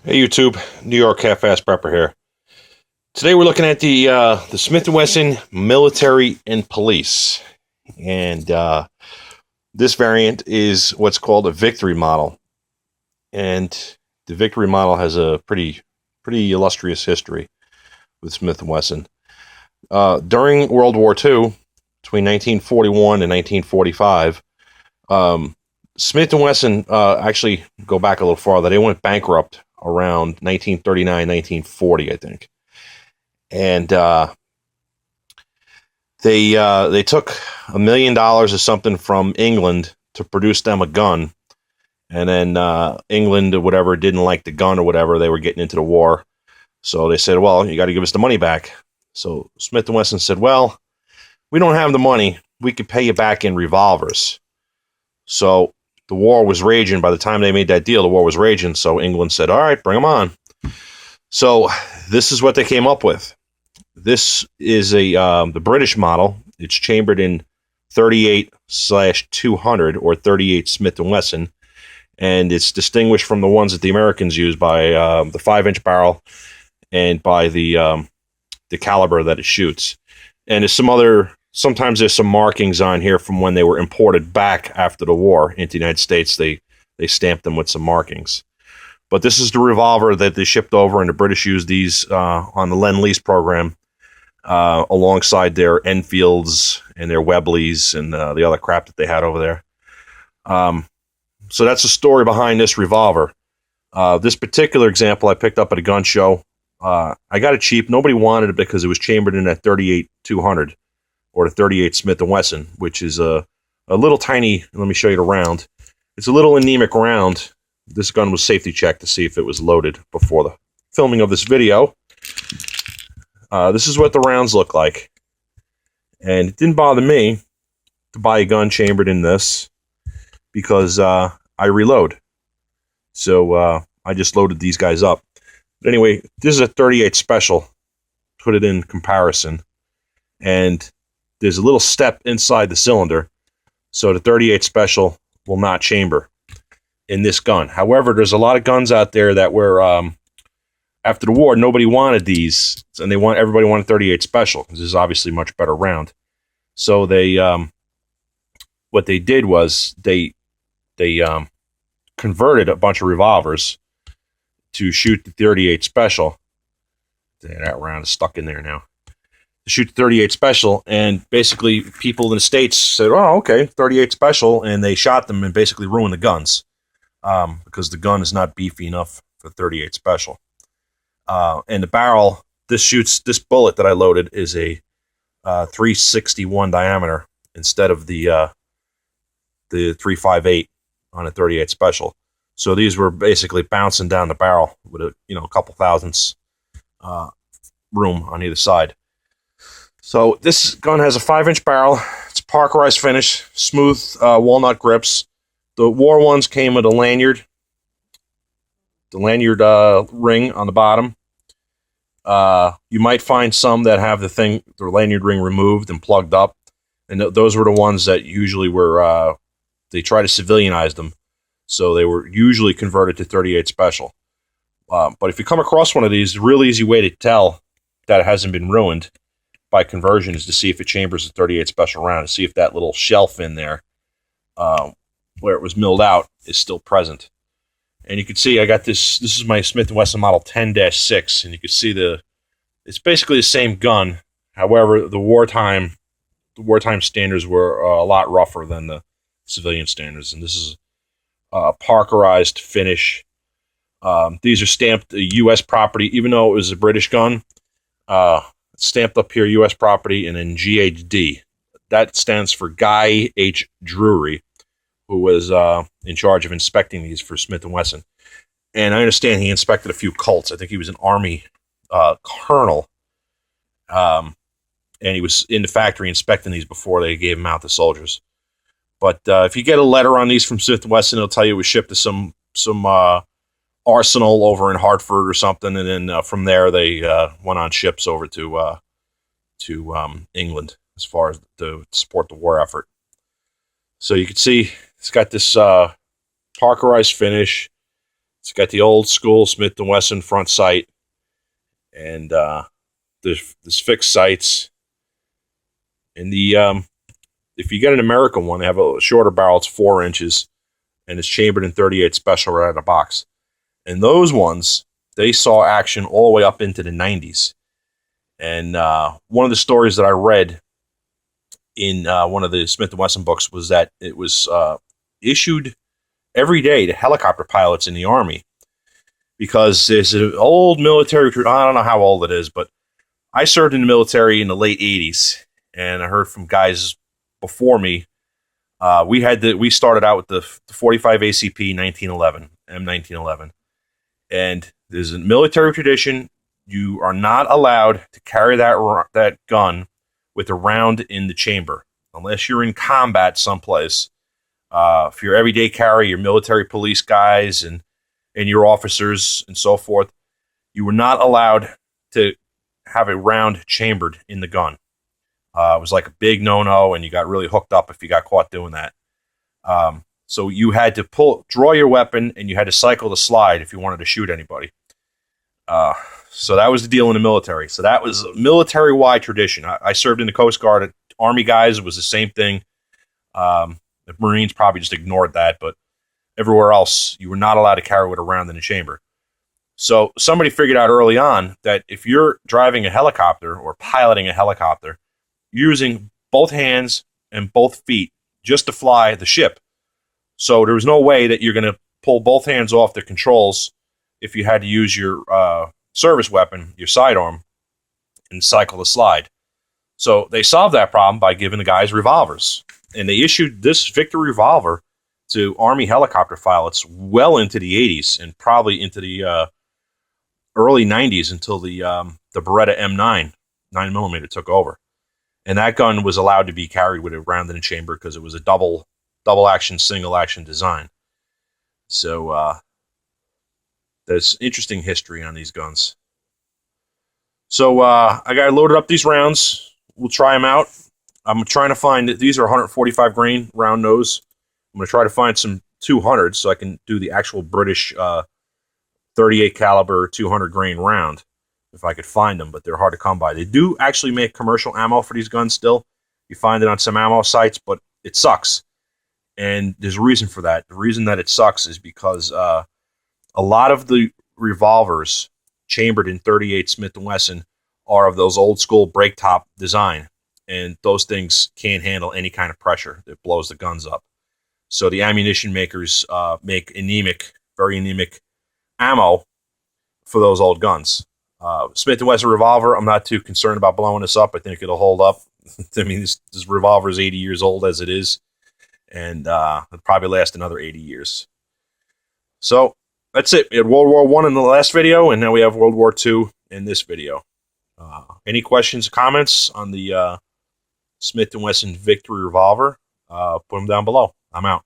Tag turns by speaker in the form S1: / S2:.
S1: Hey YouTube, New York Half-Ass Prepper here. Today we're looking at the Smith & Wesson Military and Police, and this variant is what's called a Victory model, and the Victory model has a pretty illustrious history with Smith & Wesson. During World War II, between 1941 and 1945, Smith & Wesson actually go back a little farther. They went bankrupt around 1939, 1940, I think. And they took $1 million or something from England to produce them a gun, and then England or whatever didn't like the gun or whatever. They were getting into the war, so they said, "Well, you got to give us the money back." So Smith and Wesson said, "Well, we don't have the money. We could pay you back in revolvers." So the war was raging. By the time they made that deal, the war was raging. So England said, "All right, bring them on." So this is what they came up with. This is the British model. It's chambered in 38/200 or 38 Smith & Wesson, and it's distinguished from the ones that the Americans use by the 5-inch barrel and by the caliber that it shoots. And sometimes there's some markings on here from when they were imported back after the war into the United States. They stamped them with some markings. But this is the revolver that they shipped over, and the British used these on the Lend-Lease program alongside their Enfields and their Webleys and the other crap that they had over there. So that's the story behind this revolver. This particular example I picked up at a gun show. I got it cheap. Nobody wanted it because it was chambered in that 38/200 or the 38 Smith & Wesson, which is a little tiny. Let me show you the round. It's a little anemic round. This gun was safety checked to see if it was loaded before the filming of this video. This is what the rounds look like. And it didn't bother me to buy a gun chambered in this because I reload. So I just loaded these guys up. But anyway, this is a 38 special. Put it in comparison. And there's a little step inside the cylinder. So the 38 special will not chamber in this gun. However, there's a lot of guns out there that were after the war, nobody wanted these, and everybody wanted 38 special because this is obviously a much better round. So what they did was they converted a bunch of revolvers to shoot the 38 special. That round is stuck in there now. To shoot the 38 special, and basically people in the States said, "Oh, okay, 38 special," and they shot them and basically ruined the guns. Because the gun is not beefy enough for 38 special. And the barrel, this bullet that I loaded is a 361 diameter instead of the 358 on a 38 special. So these were basically bouncing down the barrel with a couple thousandths room on either side. So this gun has a 5-inch barrel. It's parkerized finish, smooth walnut grips. The war ones came with a lanyard, ring on the bottom. You might find some that have the lanyard ring removed and plugged up, and those were the ones that usually were. They try to civilianize them, so they were usually converted to 38 special. But if you come across one of these, a real easy way to tell that it hasn't been ruined by conversion is to see if it chambers a 38 special round, to see if that little shelf in there, where it was milled out, is still present. And you can see I got this is my Smith & Wesson model 10-6, and you can see it's basically the same gun. However, the wartime standards were a lot rougher than the civilian standards, and this is a parkerized finish. These are stamped U.S. property, even though it was a British gun. It's stamped up here, U.S. property, and then GHD. That stands for Guy H. Drury, who was in charge of inspecting these for Smith & Wesson. And I understand he inspected a few Colts. I think he was an Army colonel. And he was in the factory inspecting these before they gave them out to soldiers. But if you get a letter on these from Smith & Wesson, it'll tell you it was shipped to some arsenal over in Hartford or something. And then from there, they went on ships over to England as far as to support the war effort. So you can see it's got this parkerized finish. It's got the old school Smith & Wesson front sight, and there's fixed sights. And if you get an American one, they have a shorter barrel. It's 4 inches, and it's chambered in 38 special right out of the box. And those ones, they saw action all the way up into the 90s. And one of the stories that I read in one of the Smith & Wesson books was that it was issued every day to helicopter pilots in the Army, because there's an old military, I don't know how old it is, but I served in the military in the late 80s, and I heard from guys before me. We started out with the 45 ACP 1911, M1911, and there's a military tradition. You are not allowed to carry that gun with a round in the chamber unless you're in combat someplace. If you're everyday carry, your military police guys and your officers and so forth, you were not allowed to have a round chambered in the gun. It was like a big no-no, and you got really hooked up if you got caught doing that. So you had to draw your weapon, and you had to cycle the slide if you wanted to shoot anybody. So that was the deal in the military. So that was a military-wide tradition. I served in the Coast Guard. Army guys, it was the same thing. The Marines probably just ignored that, but everywhere else, you were not allowed to carry it around in the chamber. So somebody figured out early on that if you're driving a helicopter or piloting a helicopter, using both hands and both feet just to fly the ship. So there was no way that you're going to pull both hands off the controls if you had to use your service weapon, your sidearm, and cycle the slide. So they solved that problem by giving the guys revolvers. And they issued this Victory revolver to Army helicopter pilots well into the 80s and probably into the early 90s until the Beretta M9 9mm took over. And that gun was allowed to be carried with a round in the chamber because it was a double action, single action design. So there's interesting history on these guns. So I got loaded up these rounds. We'll try them out. I'm trying to find, these are 145 grain round nose. I'm going to try to find some 200s so I can do the actual British 38 caliber 200 grain round if I could find them, but they're hard to come by. They do actually make commercial ammo for these guns still. You find it on some ammo sites, but it sucks. And there's a reason for that. The reason that it sucks is because a lot of the revolvers chambered in 38 Smith & Wesson are of those old school break top design. And those things can't handle any kind of pressure that blows the guns up. So the ammunition makers make very anemic ammo for those old guns. Smith & Wesson revolver, I'm not too concerned about blowing this up. I think it'll hold up. I mean, this revolver is 80 years old as it is. And it'll probably last another 80 years. So that's it. We had World War I in the last video, and now we have World War II in this video. Any questions, comments on the Smith & Wesson Victory revolver? Put them down below. I'm out.